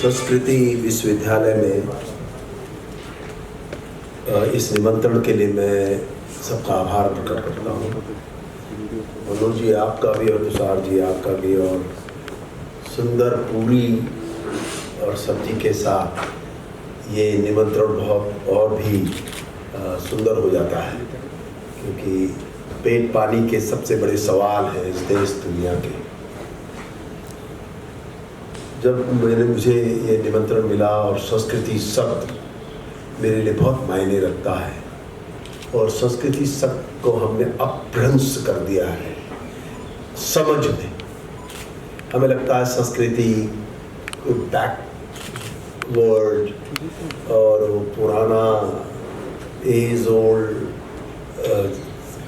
संस्कृति विश्वविद्यालय में इस निमंत्रण के लिए मैं सबका आभार प्रकट करता हूँ। मनोज जी आपका भी और तुषार जी आपका भी, और सुंदर पूरी और सब्जी के साथ ये निमंत्रण बहुत और भी सुंदर हो जाता है, क्योंकि पेट पानी के सबसे बड़े सवाल हैं इस देश दुनिया के। जब मुझे ये निमंत्रण मिला, और संस्कृति शब्द मेरे लिए बहुत मायने रखता है, और संस्कृति शब्द को हमने अपभ्रंश कर दिया है समझ में। हमें लगता है संस्कृति बैकवर्ड और पुराना एज ओल्ड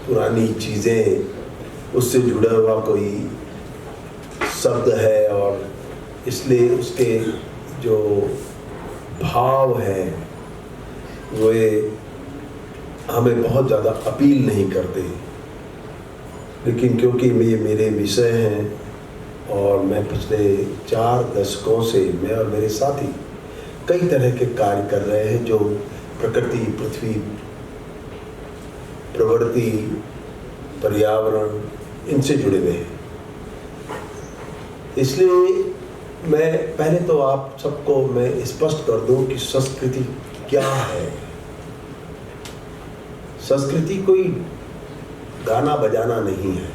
पुरानी चीज़ें, उससे जुड़ा हुआ कोई शब्द है, और इसलिए उसके जो भाव हैं वो हमें बहुत ज़्यादा अपील नहीं करते। लेकिन क्योंकि ये मेरे विषय हैं और मैं पिछले 4 दशकों से मैं और मेरे साथी कई तरह के कार्य कर रहे हैं जो प्रकृति, पृथ्वी, प्रवृत्ति, पर्यावरण, इनसे जुड़े हुए हैं। इसलिए मैं पहले तो आप सबको मैं स्पष्ट कर दूं कि संस्कृति क्या है। संस्कृति कोई गाना बजाना नहीं है,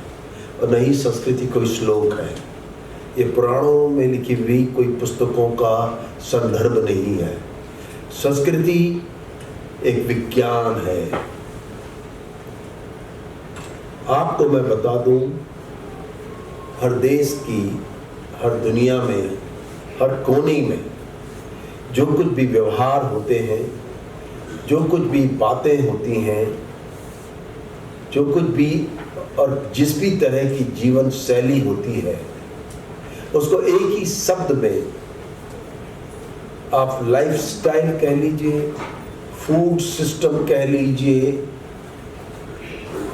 और नहीं संस्कृति कोई श्लोक है। ये पुराणों में लिखी हुई कोई पुस्तकों का संदर्भ नहीं है। संस्कृति एक विज्ञान है। आपको मैं बता दूं, हर देश की, हर दुनिया में, हर कोने में जो कुछ भी व्यवहार होते हैं, जो कुछ भी बातें होती हैं, जो कुछ भी और जिस भी तरह की जीवन शैली होती है, उसको एक ही शब्द में आप लाइफस्टाइल कह लीजिए, फूड सिस्टम कह लीजिए,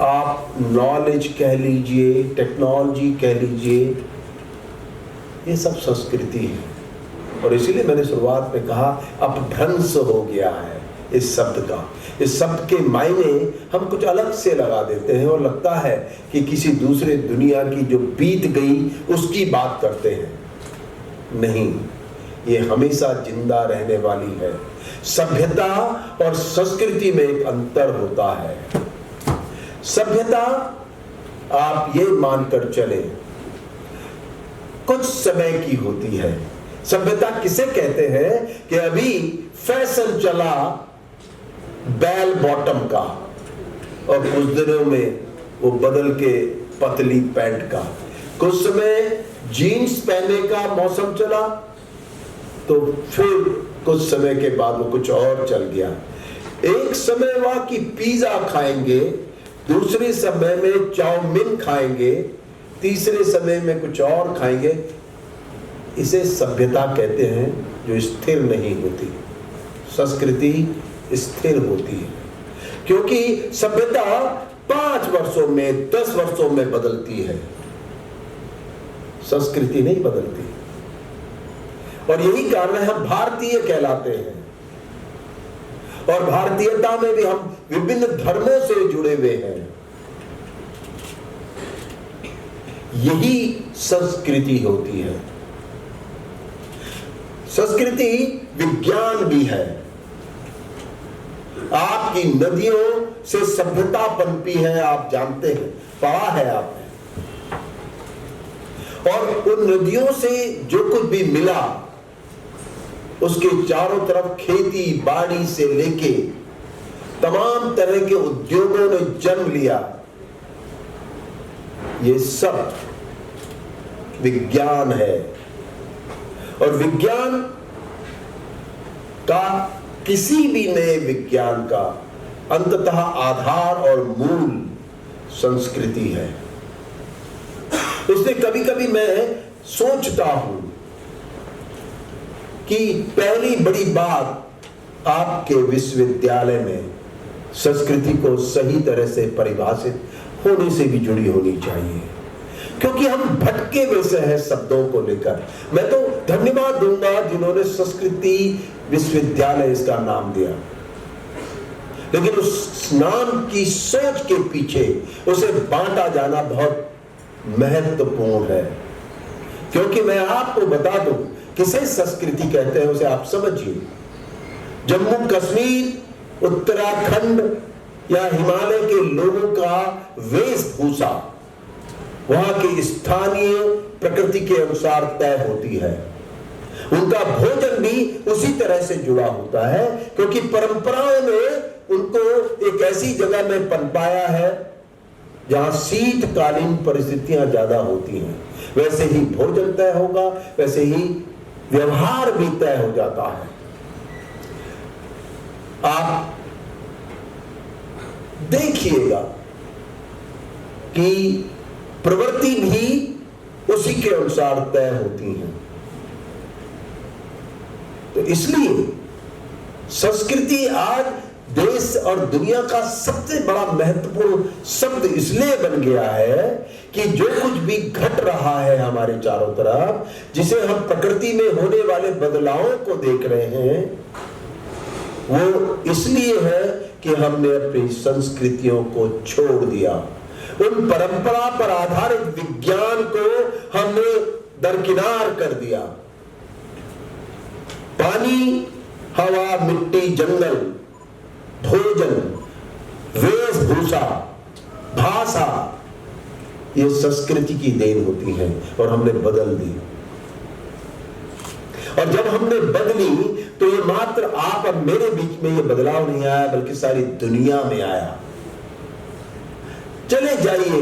आप नॉलेज कह लीजिए, टेक्नोलॉजी कह लीजिए, ये सब संस्कृति है। और इसीलिए मैंने शुरुआत में कहा अपभ्रंश हो गया है इस शब्द का। इस शब्द के मायने हम कुछ अलग से लगा देते हैं, और लगता है कि किसी दूसरे दुनिया की जो बीत गई उसकी बात करते हैं। नहीं, ये हमेशा जिंदा रहने वाली है। सभ्यता और संस्कृति में एक अंतर होता है। सभ्यता आप ये मानकर चले कुछ समय की होती है। सभ्यता किसे कहते हैं कि अभी फैशन चला बेल बॉटम का, और कुछ दिनों में वो बदल के पतली पैंट का। कुछ समय जीन्स पहनने का मौसम चला, तो फिर कुछ समय के बाद वो कुछ और चल गया। एक समय वह कि पिज्जा खाएंगे, दूसरे समय में चाउमीन खाएंगे, तीसरे समय में कुछ और खाएंगे। इसे सभ्यता कहते हैं, जो स्थिर नहीं होती। संस्कृति स्थिर होती है, क्योंकि सभ्यता 5 वर्षों में, 10 वर्षों में बदलती है, संस्कृति नहीं बदलती। और यही कारण है हम भारतीय कहलाते हैं, और भारतीयता में भी हम विभिन्न धर्मों से जुड़े हुए हैं। यही संस्कृति होती है। संस्कृति विज्ञान भी है। आपकी नदियों से सभ्यता पनपी है, आप जानते हैं, पढ़ा है आपने। और उन नदियों से जो कुछ भी मिला, उसके चारों तरफ खेती बाड़ी से लेके तमाम तरह के उद्योगों ने जन्म लिया। ये सब विज्ञान है, और विज्ञान का, किसी भी नए विज्ञान का अंततः आधार और मूल संस्कृति है। इसलिए कभी कभी मैं सोचता हूं कि पहली बड़ी बात आपके विश्वविद्यालय में संस्कृति को सही तरह से परिभाषित होने से भी जुड़ी होनी चाहिए। क्योंकि हम भटके हुए से हैं शब्दों को लेकर। मैं तो धन्यवाद दूंगा जिन्होंने संस्कृति विश्वविद्यालय इसका नाम दिया, लेकिन उस नाम की सोच के पीछे उसे बांटा जाना बहुत महत्वपूर्ण है। क्योंकि मैं आपको बता दूं किसे संस्कृति कहते हैं, उसे आप समझिए। जम्मू कश्मीर, उत्तराखंड या हिमालय के लोगों का वेशभूषा वहां की स्थानीय प्रकृति के अनुसार तय होती है। उनका भोजन भी उसी तरह से जुड़ा होता है, क्योंकि परंपराओं ने उनको एक ऐसी जगह में पनपाया है जहां शीतकालीन परिस्थितियां ज्यादा होती हैं। वैसे ही भोजन तय होगा, वैसे ही व्यवहार भी तय हो जाता है। आप देखिएगा कि प्रवृत्ति भी उसी के अनुसार तय होती हैं। तो इसलिए संस्कृति आज देश और दुनिया का सबसे बड़ा महत्वपूर्ण शब्द इसलिए बन गया है कि जो कुछ भी घट रहा है हमारे चारों तरफ, जिसे हम प्रकृति में होने वाले बदलावों को देख रहे हैं, वो इसलिए है कि हमने अपनी संस्कृतियों को छोड़ दिया। उन परंपरा पर आधारित विज्ञान को हमने दरकिनार कर दिया। पानी, हवा, मिट्टी, जंगल, भोजन, वेशभूषा, भाषा, ये संस्कृति की देन होती है और हमने बदल दी। और जब हमने बदली तो ये मात्र आप और मेरे बीच में ये बदलाव नहीं आया, बल्कि सारी दुनिया में आया। चले जाइए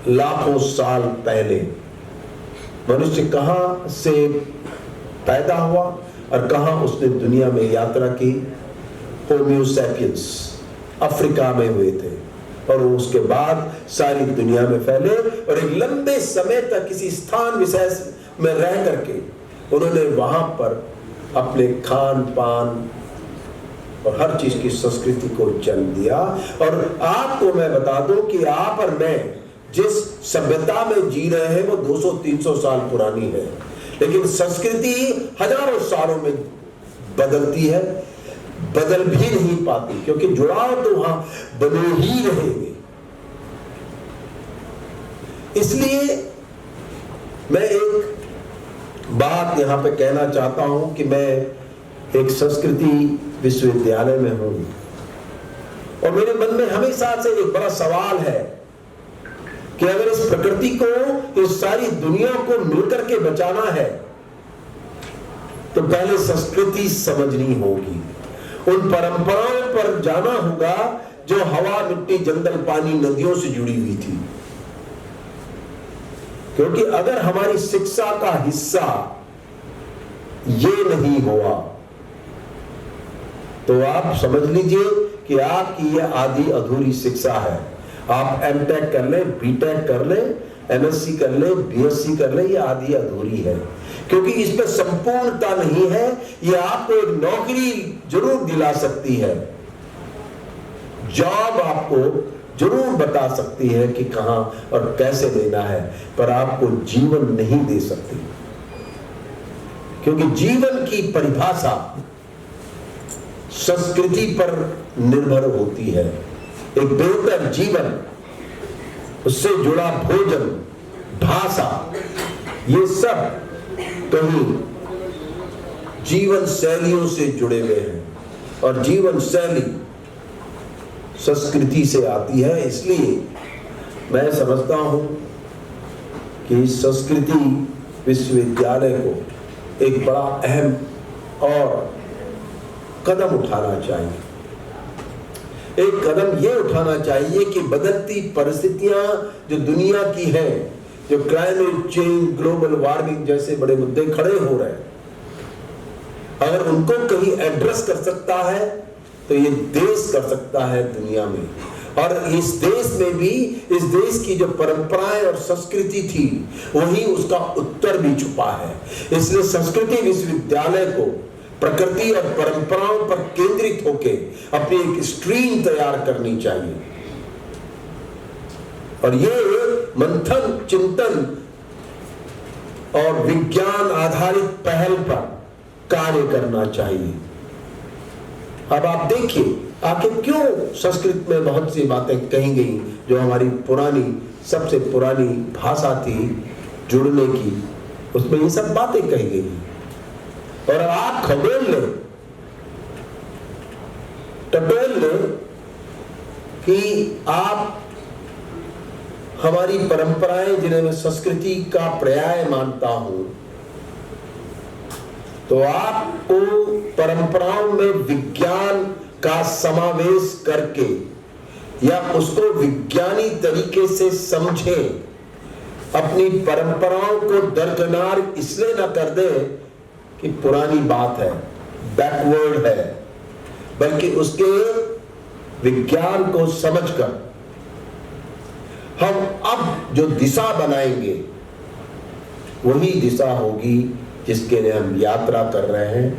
लाखों साल पहले मनुष्य कहां से पैदा हुआ और कहां उसने दुनिया में यात्रा की। होमो सैपियंस अफ्रीका में हुए थे और उसके बाद सारी दुनिया में फैले और एक लंबे समय तक किसी स्थान विशेष में रह करके उन्होंने वहां पर अपने खान पान और हर चीज की संस्कृति को जन्म दिया। और आपको मैं बता दूं कि आप और मैं जिस सभ्यता में जी रहे हैं वो 200-300 साल पुरानी है, लेकिन संस्कृति हजारों सालों में बदलती है, बदल भी नहीं पाती, क्योंकि जुड़ाव तो वहां बने ही रहेंगे। इसलिए मैं एक बात यहां पे कहना चाहता हूं कि मैं एक संस्कृति विश्वविद्यालय में हूं और मेरे मन में हमेशा से एक बड़ा सवाल है कि अगर इस प्रकृति को, इस सारी दुनिया को मिलकर के बचाना है तो पहले संस्कृति समझनी होगी। उन परंपराओं पर जाना होगा जो हवा, मिट्टी, जंगल, पानी, नदियों से जुड़ी हुई थी। क्योंकि अगर हमारी शिक्षा का हिस्सा ये नहीं हुआ तो आप समझ लीजिए कि आपकी ये आधी अधूरी शिक्षा है। आप एमटेक कर ले, बीटेक कर ले, एमएससी कर ले, बीएससी कर ले, ये आधी अधूरी है, क्योंकि इस पर संपूर्णता नहीं है। ये आपको एक नौकरी जरूर दिला सकती है, जॉब आपको जरूर बता सकती है कि कहां और कैसे लेना है, पर आपको जीवन नहीं दे सकती, क्योंकि जीवन की परिभाषा संस्कृति पर निर्भर होती है। एक बेहतर जीवन, उससे जुड़ा भोजन, भाषा, ये सब कहीं जीवन शैलियों से जुड़े हुए हैं और जीवन शैली संस्कृति से आती है। इसलिए मैं समझता हूं कि संस्कृति विश्वविद्यालय को एक बड़ा अहम और कदम उठाना चाहिए। एक कदम ये उठाना चाहिए कि बदलती परिस्थितियां जो दुनिया की हैं, जो क्लाइमेट चेंज, ग्लोबल वार्मिंग जैसे बड़े मुद्दे खड़े हो रहे हैं, अगर उनको कहीं एड्रेस कर सकता है तो ये देश कर सकता है दुनिया में। और इस देश में भी, इस देश की जो परंपराएं और संस्कृति थी, वही उसका उत्तर भी छुपा है। इसलिए संस्कृति विश्वविद्यालय को प्रकृति और परंपराओं पर केंद्रित होकर अपनी एक स्ट्रीम तैयार करनी चाहिए। और ये मंथन, चिंतन और विज्ञान आधारित पहल पर कार्य करना चाहिए। अब आप देखिए आखिर क्यों संस्कृत में बहुत सी बातें कही गई जो हमारी पुरानी, सबसे पुरानी भाषा थी जुड़ने की, उसमें ये सब बातें कही गई। और आप खगोल ले, टटोल ले कि आप हमारी परंपराएं जिन्हें मैं संस्कृति का पर्याय मानता हूं, तो आपको परंपराओं में विज्ञान का समावेश करके या उसको विज्ञानी तरीके से समझें, अपनी परंपराओं को दरकिनार इसलिए ना कर दे कि पुरानी बात है, बैकवर्ड है, बल्कि उसके विज्ञान को समझकर हम अब जो दिशा बनाएंगे वही दिशा होगी जिसके लिए हम यात्रा कर रहे हैं,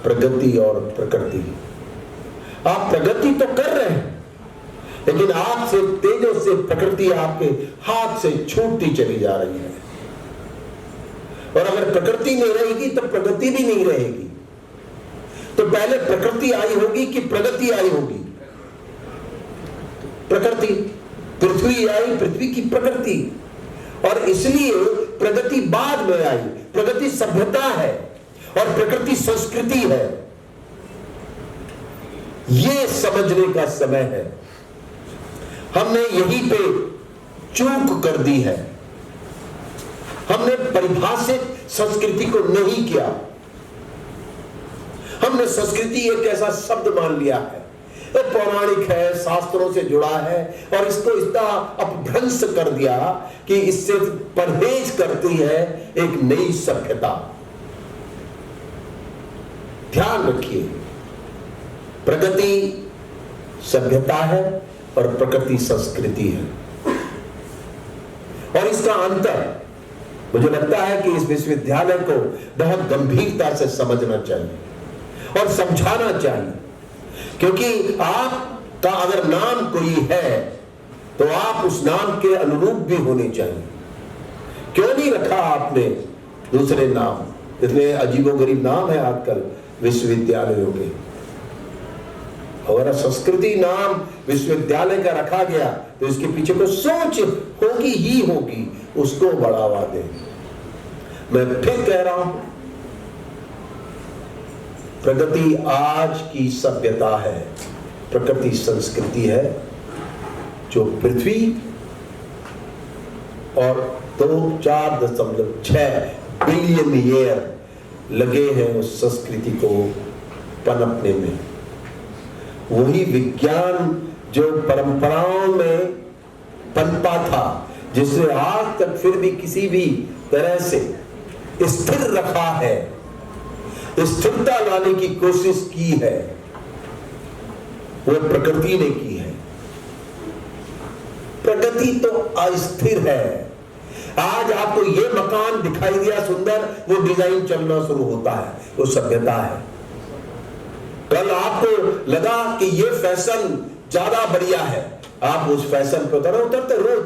प्रगति और प्रकृति। आप प्रगति तो कर रहे हैं, लेकिन आप से तेजों से प्रकृति आपके हाथ से छूटती चली जा रही है। और अगर प्रकृति नहीं रहेगी तो प्रगति भी नहीं रहेगी। तो पहले प्रकृति आई होगी कि प्रगति आई होगी? प्रकृति। पृथ्वी आई, पृथ्वी की प्रकृति, और इसलिए प्रगति बाद में आई। प्रगति सभ्यता है और प्रकृति संस्कृति है। ये समझने का समय है। हमने यहीं पे चूक कर दी है। हमने परिभाषित संस्कृति को नहीं किया। हमने संस्कृति एक ऐसा शब्द मान लिया है, तो पौराणिक है, शास्त्रों से जुड़ा है, और इसको इतना अपभ्रंश कर दिया कि इससे परहेज करती है एक नई सभ्यता। ध्यान रखिए, प्रगति सभ्यता है और प्रकृति संस्कृति है। और इसका अंतर मुझे लगता है कि इस विश्वविद्यालय को बहुत गंभीरता से समझना चाहिए और समझाना चाहिए, क्योंकि आपका अगर नाम कोई है तो आप उस नाम के अनुरूप भी होने चाहिए। क्यों नहीं रखा आपने दूसरे नाम? इतने अजीबोगरीब नाम है आजकल विश्वविद्यालयों के। अगर संस्कृति नाम विश्वविद्यालय का रखा गया तो इसके पीछे कोई सोच होगी ही होगी, उसको बढ़ावा दे। मैं फिर कह रहा हूं, प्रगति आज की सभ्यता है, प्रकृति संस्कृति है, जो पृथ्वी और 4.6 बिलियन ईयर लगे हैं उस संस्कृति को पनपने में। वही विज्ञान जो परंपराओं में पनपा था, जिसे आज तक फिर भी किसी भी तरह से स्थिर रखा है, स्थिरता लाने की कोशिश की है, वो प्रकृति ने की है। प्रगति तो अस्थिर है। आज आपको ये मकान दिखाई दिया सुंदर, वो डिजाइन चलना शुरू होता है, वो सभ्यता है। कल आपको लगा कि ये फैशन ज्यादा बढ़िया है, आप उस फैशन पे उतरते रोज।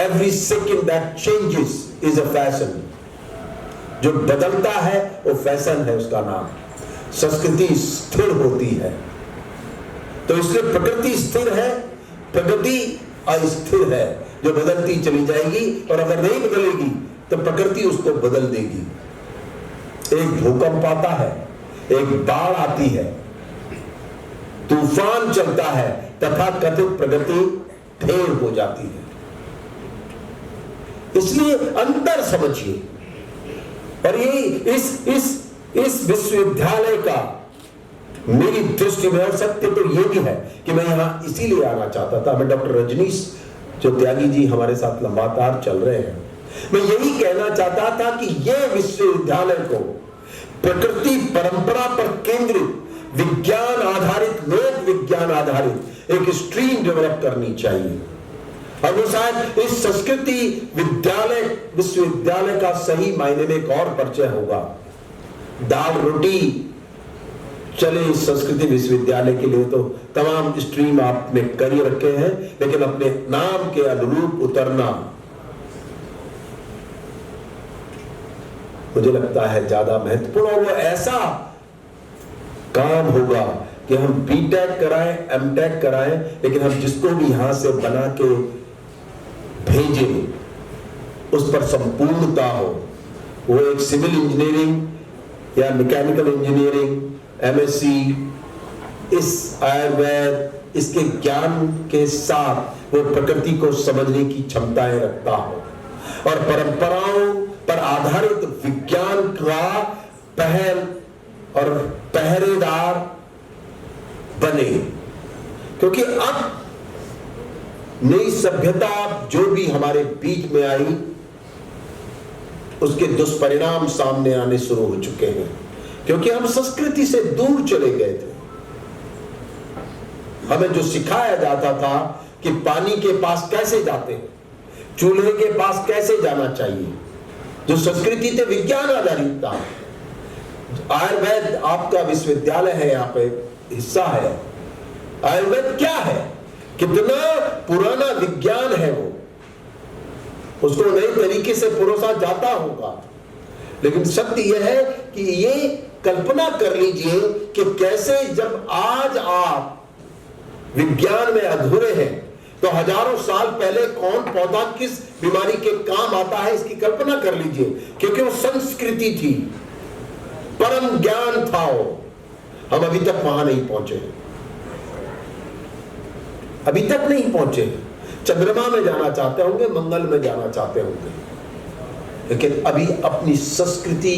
Every second that changes is a fashion. जो बदलता है वो फैशन है, उसका नाम। संस्कृति स्थिर होती है, तो इसलिए प्रकृति स्थिर है, प्रगति अस्थिर है, जो बदलती चली जाएगी। और अगर नहीं बदलेगी तो प्रकृति उसको बदल देगी। एक भूकंप आता है, एक बाढ़ आती है, तूफान चलता है, तथा कथित प्रगति ढेर हो जाती है। इसलिए अंतर समझिए। और ये इस विश्वविद्यालय का मेरी दृष्टि में, और सत्य तो ये भी है कि मैं यहां इसीलिए आना चाहता था। मैं डॉक्टर रजनीश जो त्यागी जी हमारे साथ लगातार चल रहे हैं, मैं यही कहना चाहता था कि ये विश्वविद्यालय को प्रकृति परंपरा पर केंद्रित, विज्ञान आधारित, लोक विज्ञान आधारित एक स्ट्रीम डेवलप करनी चाहिए। और वो शायद इस संस्कृति विश्वविद्यालय का सही मायने में एक और परिचय होगा। दाल रोटी चले इस संस्कृति विश्वविद्यालय के लिए तो तमाम स्ट्रीम आपने कर ही रखे हैं, लेकिन अपने नाम के अनुरूप उतरना मुझे लगता है ज्यादा महत्वपूर्ण। और वो ऐसा काम होगा कि हम बीटेक कराएं, एमटेक कराएं, लेकिन हम जिसको भी यहां से बना के भेजें उस पर संपूर्णता हो। वो एक सिविल इंजीनियरिंग या मैकेनिकल इंजीनियरिंग, एमएससी, इस आयुर्वेद, इसके ज्ञान के साथ वो प्रकृति को समझने की क्षमताएं रखता हो और परंपराओं पर आधारित विज्ञान का पहल और पहरेदार बने। क्योंकि अब नई सभ्यता जो भी हमारे बीच में आई उसके दुष्परिणाम सामने आने शुरू हो चुके हैं, क्योंकि हम संस्कृति से दूर चले गए थे। हमें जो सिखाया जाता था कि पानी के पास कैसे जाते हैं, चूल्हे के पास कैसे जाना चाहिए, जो संस्कृति थे विज्ञान आधारित था। आयुर्वेद आपका विश्वविद्यालय है, यहाँ पे हिस्सा है। आयुर्वेद क्या है, कितना पुराना विज्ञान है, वो उसको नए तरीके से परोसा जाता होगा। लेकिन सत्य यह है कि ये कल्पना कर लीजिए कि कैसे जब आज आप विज्ञान में अधूरे हैं तो हजारों साल पहले कौन पौधा किस बीमारी के काम आता है, इसकी कल्पना कर लीजिए। क्योंकि वो संस्कृति थी, परम ज्ञान था वो। हम अभी तक वहां नहीं पहुंचे, अभी तक नहीं पहुंचे। चंद्रमा में जाना चाहते होंगे, मंगल में जाना चाहते होंगे, लेकिन अभी अपनी संस्कृति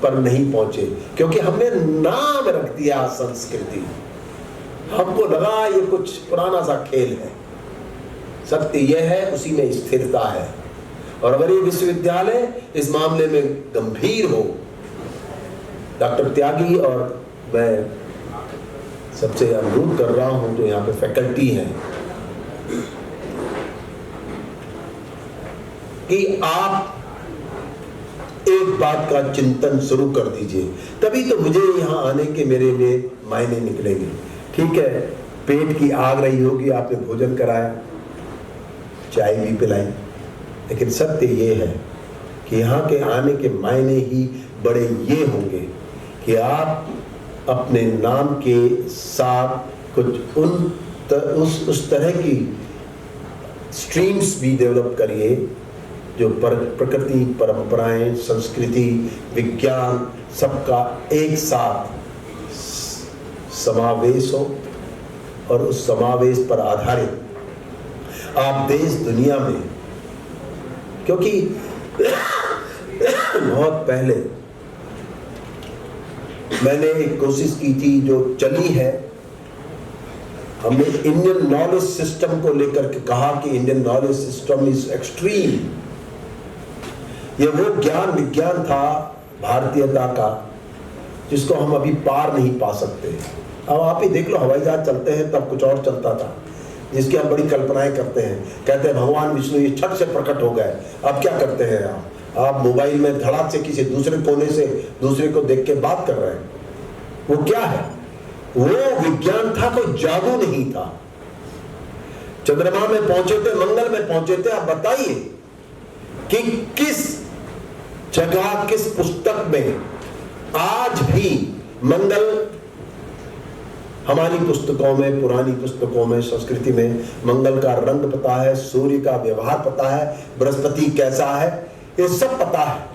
पर नहीं पहुंचे, क्योंकि हमने नाम रख दिया संस्कृति। हमको लगा ये कुछ पुराना सा खेल है। सत्य यह है, उसी में स्थिरता है। और अगर ये विश्वविद्यालय इस मामले में गंभीर हो, डॉक्टर त्यागी और मैं सबसे अनुरोध कर रहा हूं जो यहाँ पे फैकल्टी है कि आप एक बात का चिंतन शुरू कर दीजिए, तभी तो मुझे यहाँ आने के मेरे लिए मायने निकलेंगे। ठीक है, पेट की आग रही होगी, आपने भोजन कराया, चाय भी पिलाई, लेकिन सत्य ये है कि यहाँ के आने के मायने ही बड़े ये होंगे कि आप अपने नाम के साथ कुछ उस तरह की स्ट्रीम्स भी डेवलप करिए जो प्रकृति, परंपराएं, संस्कृति, विज्ञान सबका एक साथ समावेश हो और उस समावेश पर आधारित आप देश दुनिया में, क्योंकि बहुत पहले मैंने एक कोशिश की थी जो चली है, हमने इंडियन नॉलेज सिस्टम को लेकर के कहा कि Indian knowledge system is extreme. ये वो ज्ञान विज्ञान था भारतीयता का जिसको हम अभी पार नहीं पा सकते। अब आप ही देख लो, हवाई जहाज चलते हैं तब कुछ और चलता था, जिसकी हम बड़ी कल्पनाएं करते हैं। कहते हैं भगवान विष्णु ये छत से प्रकट हो गए। अब क्या करते हैं आप मोबाइल में धड़ाक से किसी दूसरे कोने से दूसरे को देख के बात कर रहे हैं। वो क्या है? वो विज्ञान था, कोई जादू नहीं था। चंद्रमा में पहुंचे थे, मंगल में पहुंचे थे। आप बताइए कि किस जगह, किस पुस्तक में आज भी मंगल, हमारी पुस्तकों में, पुरानी पुस्तकों में, संस्कृति में मंगल का रंग पता है, सूर्य का व्यवहार पता है, बृहस्पति कैसा है, ये सब पता है।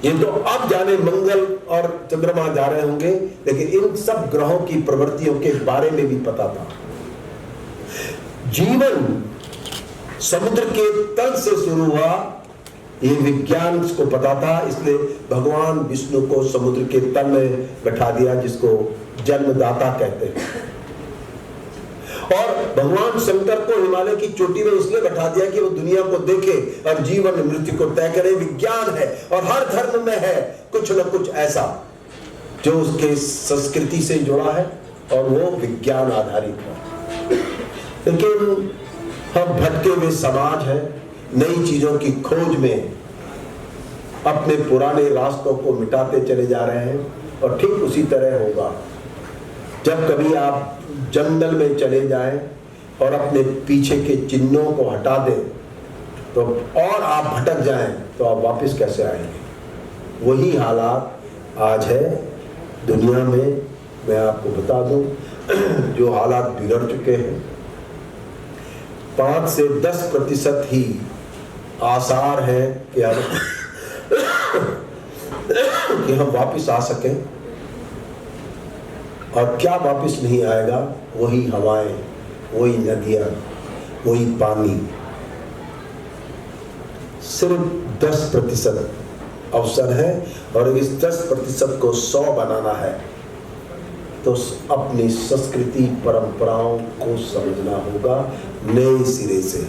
ये तो अब जाने मंगल और चंद्रमा जा रहे होंगे, लेकिन इन सब ग्रहों की प्रवृत्तियों के बारे में भी पता था। जीवन समुद्र के तल से शुरू हुआ, ये विज्ञान को पता था, इसलिए भगवान विष्णु को समुद्र के तल में बैठा दिया, जिसको जन्मदाता कहते हैं। और भगवान शंकर को हिमालय की चोटी में इसलिए बैठा दिया कि वो दुनिया को देखे और जीवन मृत्यु को तय करे। विज्ञान है और हर धर्म में है कुछ न कुछ ऐसा जो उसके संस्कृति से जुड़ा है और वो विज्ञान आधारित है। लेकिन हम भटके हुए समाज है, नई चीजों की खोज में अपने पुराने रास्तों को मिटाते चले जा रहे हैं। और ठीक उसी तरह होगा जब कभी आप जंगल में चले जाएं और अपने पीछे के चिन्हों को हटा दें तो और आप भटक जाएं तो आप वापस कैसे आएंगे? वही हालात आज है दुनिया में। मैं आपको बता दूं, जो हालात बिगड़ चुके हैं, 5 से 10% ही आसार है कि हम वापस आ सकें। और क्या वापस नहीं आएगा? वही हवाएं, वही नदियां, वही पानी। सिर्फ 10% अवसर है और इस 10% को 100 बनाना है तो अपनी संस्कृति परंपराओं को समझना होगा नए सिरे से।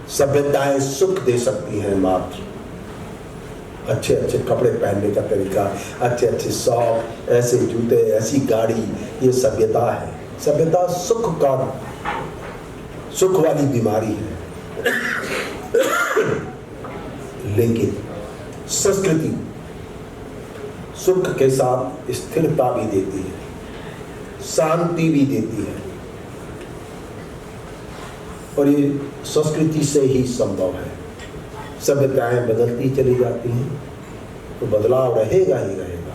सभ्यताएं सुख दे सकती हैं मात्र, अच्छे अच्छे कपड़े पहनने का तरीका, अच्छे अच्छे शौक, ऐसे जूते, ऐसी गाड़ी, ये सभ्यता है। सभ्यता सुख वाली बीमारी है। लेकिन संस्कृति सुख के साथ स्थिरता भी देती है, शांति भी देती है, और ये संस्कृति से ही संभव है। सभ्यताएं बदलती चली जाती हैं तो बदलाव रहेगा ही रहेगा।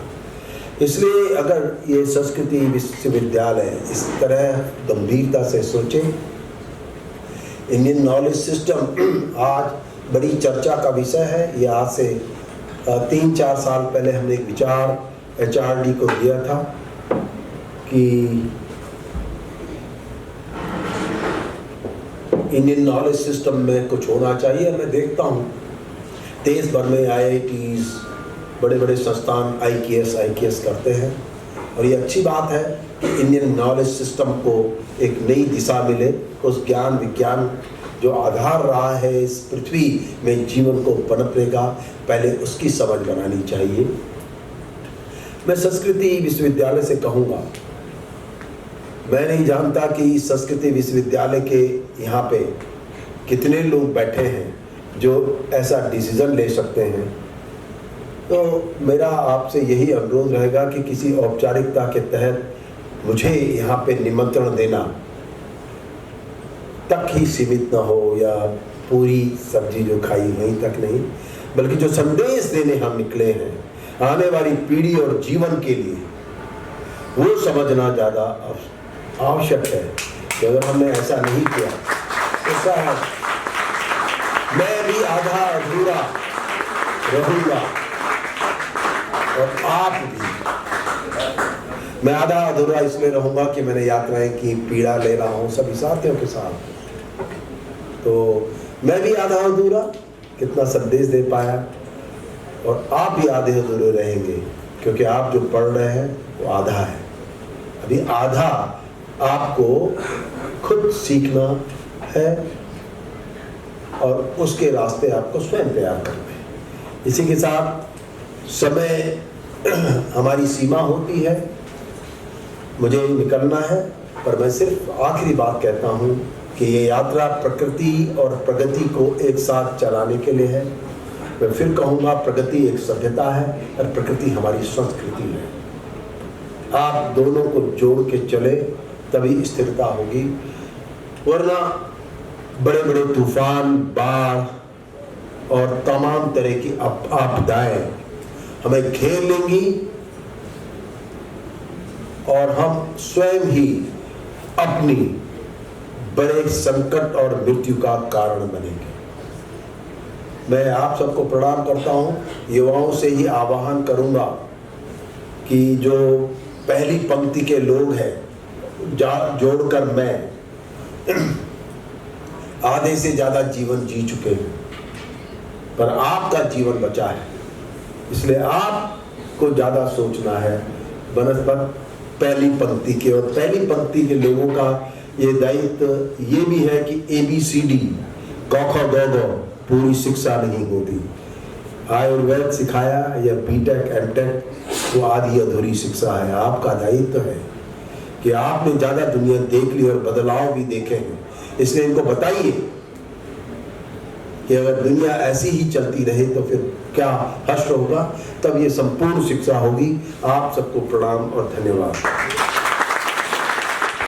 इसलिए अगर ये संस्कृति विश्वविद्यालय इस तरह गंभीरता से सोचे, इंडियन नॉलेज सिस्टम आज बड़ी चर्चा का विषय है। ये आज से 3-4 साल पहले हमने एक विचार HRD को दिया था कि इंडियन नॉलेज सिस्टम में कुछ होना चाहिए। मैं देखता हूँ देश भर में IITs, बड़े बड़े संस्थान IKS करते हैं, और ये अच्छी बात है कि इंडियन नॉलेज सिस्टम को एक नई दिशा मिले। उस ज्ञान विज्ञान जो आधार रहा है इस पृथ्वी में जीवन को पनपनेगा, पहले उसकी समझ बनानी चाहिए। मैं संस्कृति विश्वविद्यालय से कहूँगा, मैं नहीं जानता कि संस्कृति विश्वविद्यालय के यहाँ पे कितने लोग बैठे हैं जो ऐसा डिसीजन ले सकते हैं। तो मेरा आपसे यही अनुरोध रहेगा कि किसी औपचारिकता के तहत मुझे यहाँ पे निमंत्रण देना तक ही सीमित ना हो, या पूरी सब्जी जो खाई वहीं तक नहीं, बल्कि जो संदेश देने हम निकले हैं आने वाली पीढ़ी और जीवन के लिए, वो समझना ज़्यादा आवश्यक है। कि अगर हमने ऐसा नहीं किया तो शायद मैं भी आधा अधूरा रहूँगा और आप भी। मैं आधा अधूरा इसलिए रहूँगा कि मैंने यात्राएं की, पीड़ा ले रहा हूँ सभी साथियों के साथ, तो मैं भी आधा अधूरा कितना संदेश दे पाया, और आप भी आधे अधूरे रहेंगे क्योंकि आप जो पढ़ रहे हैं वो आधा है। अभी आधा आपको खुद सीखना है और उसके रास्ते आपको स्वयं तैयार करने हैं। इसी के साथ समय हमारी सीमा होती है, मुझे निकलना है, पर मैं सिर्फ आखिरी बात कहता हूँ कि ये यात्रा प्रकृति और प्रगति को एक साथ चलाने के लिए है। मैं फिर कहूँगा, प्रगति एक सभ्यता है और प्रकृति हमारी संस्कृति है। आप दोनों को जोड़ के चले तभी स्थिरता होगी, वरना बड़े बड़े तूफान, बाढ़ और तमाम तरह की आपदाएं हमें घेर लेंगी और हम स्वयं ही अपनी बड़े संकट और मृत्यु का कारण बनेंगे। मैं आप सबको प्रणाम करता हूं, युवाओं से ही आह्वान करूंगा कि जो पहली पंक्ति के लोग हैं, जोड़कर मैं आधे से ज्यादा जीवन जी चुके हैं, पर आपका जीवन बचा है, इसलिए आपको ज्यादा सोचना है बनस्पत पहली पंक्ति के। और पहली पंक्ति के लोगों का ये दायित्व ये भी है कि ABCD क ख ग घ पूरी शिक्षा नहीं होती। आयुर्वेद सिखाया या BTech MTech वो आधी अधूरी शिक्षा है। आपका दायित्व है कि आपने ज़्यादा दुनिया देख ली और बदलाव भी देखे हैं, इसलिए इनको बताइए कि अगर दुनिया ऐसी ही चलती रहे तो फिर क्या हश्र होगा, तब ये संपूर्ण शिक्षा होगी। आप सबको प्रणाम और धन्यवाद।